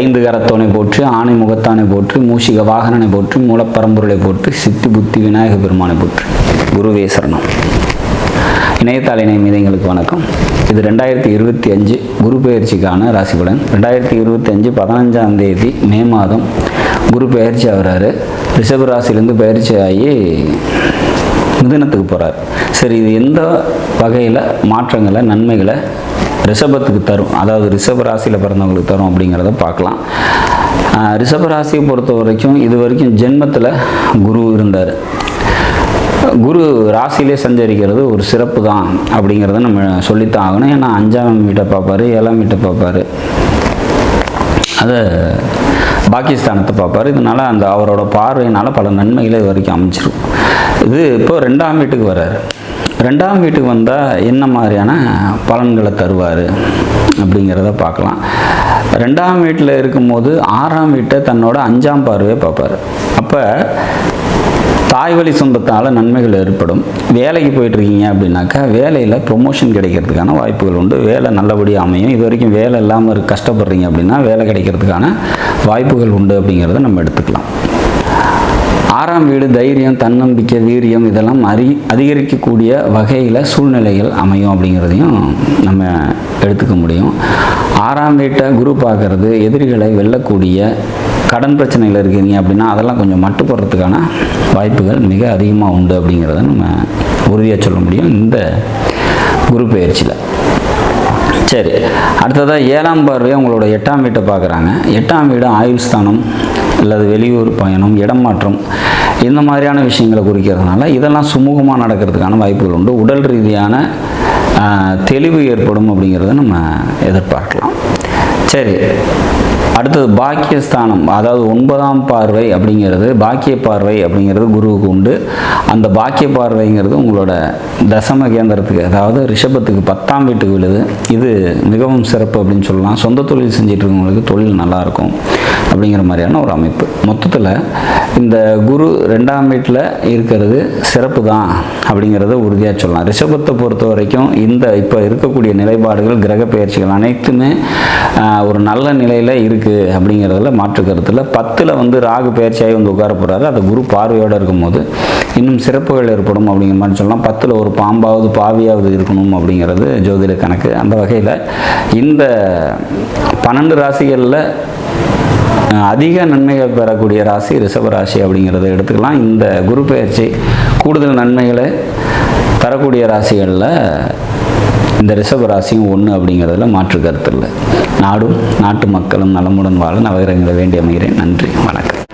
ஐந்து கரத்தோனை போற்றி, ஆணை முகத்தானை போற்றி, மூஷிக வாகனனை போற்றி, மூலப்பரம்பொருளை போற்றி, சித்தி புத்தி விநாயக பெருமானை போற்றி. குருவே சரணம். இணையத்தாள் இணைய மீதங்களுக்கு வணக்கம். இது 2025 குரு பெயர்ச்சிக்கான ராசி பலன். 2025 15ஆம் தேதி மே மாதம் குரு பெயர்ச்சி ஆகிறாரு. ரிஷப ராசியிலேருந்து பயிற்சி ஆகி மிதுனத்துக்கு போகிறார். சரி, இது எந்த வகையில் மாற்றங்களை நன்மைகளை ரிஷபத்துக்கு தரும், அதாவது ரிஷப ராசியில் பிறந்தவங்களுக்கு தரும் அப்படிங்கிறத பார்க்கலாம். ரிஷப ராசியை பொறுத்த வரைக்கும் இது வரைக்கும் ஜென்மத்தில் குரு இருந்தார். குரு ராசியிலே சஞ்சரிக்கிறது ஒரு சிறப்பு தான் அப்படிங்கிறத நம்ம சொல்லித்தான் ஆகணும். ஏன்னா 5ஆம் வீட்டை பார்ப்பார், 7ஆம் வீட்டை பார்ப்பார், அதை பாகிஸ்தானத்தை பார்ப்பார். இதனால் அந்த அவரோட பார்வையினால் பல நன்மைகளை இது வரைக்கும் அமைச்சிரும். இது இப்போ 2ஆம் வீட்டுக்கு வர்றாரு. 2ஆம் வீட்டுக்கு வந்தால் என்ன மாதிரியான பலன்களை தருவார் அப்படிங்கிறத பார்க்கலாம். 2ஆம் வீட்டில் இருக்கும்போது 6ஆம் வீட்டை தன்னோட 5ஆம் பார்வையை பார்ப்பார். அப்போ தாய் வழி சொந்தத்தால் நன்மைகள் ஏற்படும். வேலைக்கு போயிட்டுருக்கீங்க அப்படின்னாக்கா வேலையில் ப்ரொமோஷன் கிடைக்கிறதுக்கான வாய்ப்புகள் உண்டு. வேலை நல்லபடியாக அமையும். இது வரைக்கும் வேலை இல்லாமல் கஷ்டப்படுறீங்க அப்படின்னா வேலை கிடைக்கிறதுக்கான வாய்ப்புகள் உண்டு அப்படிங்கிறத நம்ம எடுத்துக்கலாம். 6ஆம் வீடு தைரியம், தன்னம்பிக்கை, வீரியம் இதெல்லாம் அதிகரிக்கக்கூடிய வகையில் சூழ்நிலைகள் அமையும் அப்படிங்கிறதையும் நம்ம எடுத்துக்க முடியும். 6ஆம் வீட்டை குரு பார்க்கறது எதிரிகளை வெல்லக்கூடிய, கடன் பிரச்சனைகள் இருக்கீங்க அப்படின்னா அதெல்லாம் கொஞ்சம் மட்டுப்படுறதுக்கான வாய்ப்புகள் மிக அதிகமாக உண்டு அப்படிங்கிறத நம்ம உறுதியாக சொல்ல முடியும் இந்த குரு பெயர்ச்சியில். சரி, அடுத்ததாக 7ஆம் பார்வையை உங்களோட 8ஆம் வீட்டை பார்க்குறாங்க. 8ஆம் வீடு ஆயுள் ஸ்தானம் அல்லது வெளியூர் பயணம், இடம் மாற்றம் இந்த மாதிரியான விஷயங்களை குறிக்கிறதுனால இதெல்லாம் சுமூகமாக நடக்கிறதுக்கான வாய்ப்புகள் உண்டு. உடல் ரீதியான தெளிவு ஏற்படும் அப்படிங்கிறத நம்ம எதிர்பார்க்கலாம். சரி, அடுத்தது பாக்கியஸ்தானம், அதாவது 9ஆம் பார்வை அப்படிங்கிறது, பாக்கிய பார்வை அப்படிங்கிறது குருவுக்கு உண்டு. அந்த பாக்கிய பார்வைங்கிறது உங்களோட தசம கேந்திரத்துக்கு, அதாவது ரிஷபத்துக்கு 10ஆம் வீட்டுக்கு விழுது. இது மிகவும் சிறப்பு அப்படின்னு சொல்லலாம். சொந்த தொழில் செஞ்சிட்டு இருக்கவங்களுக்கு தொழில் நல்லாயிருக்கும் அப்படிங்கிற மாதிரியான ஒரு அமைப்பு. மொத்தத்தில் இந்த குரு 2ஆம் வீட்டில் இருக்கிறது சிறப்பு தான் அப்படிங்கிறத உறுதியாக சொல்லலாம். ரிஷபத்தை பொறுத்த வரைக்கும் இந்த இப்போ இருக்கக்கூடிய நிலைப்பாடுகள், கிரக பெயர்ச்சிகள் அனைத்துமே ஒரு நல்ல நிலையில் இருக்குது அப்படிங்கிறதுல மாற்று கருத்தில். 10ல் வந்து ராகு பெயர்ச்சியாகி வந்து உட்கார போகிறாரு. அது குரு பார்வையோடு இருக்கும்போது இன்னும் சிறப்புகள் ஏற்படும் அப்படிங்கிற மாதிரி சொல்லலாம். 10ல் ஒரு பாம்பாவது பாவியாவது இருக்கணும் அப்படிங்கிறது ஜோதிட கணக்கு. அந்த வகையில் இந்த 12 ராசிகளில் அதிக நன்மைகள் பெறக்கூடிய ராசி ரிஷப ராசி அப்படிங்கிறத எடுத்துக்கலாம். இந்த குரு பெயர்ச்சி கூடுதல் நன்மைகளை தரக்கூடிய ராசிகளில் இந்த ரிஷப ராசியும் ஒன்று அப்படிங்கிறதுல மாற்று கருத்து இல்லை. நாடும் நாட்டு மக்களும் நலமுடன் வாழ நவகிரகங்களை வேண்டி அமைகிறேன். நன்றி, வணக்கம்.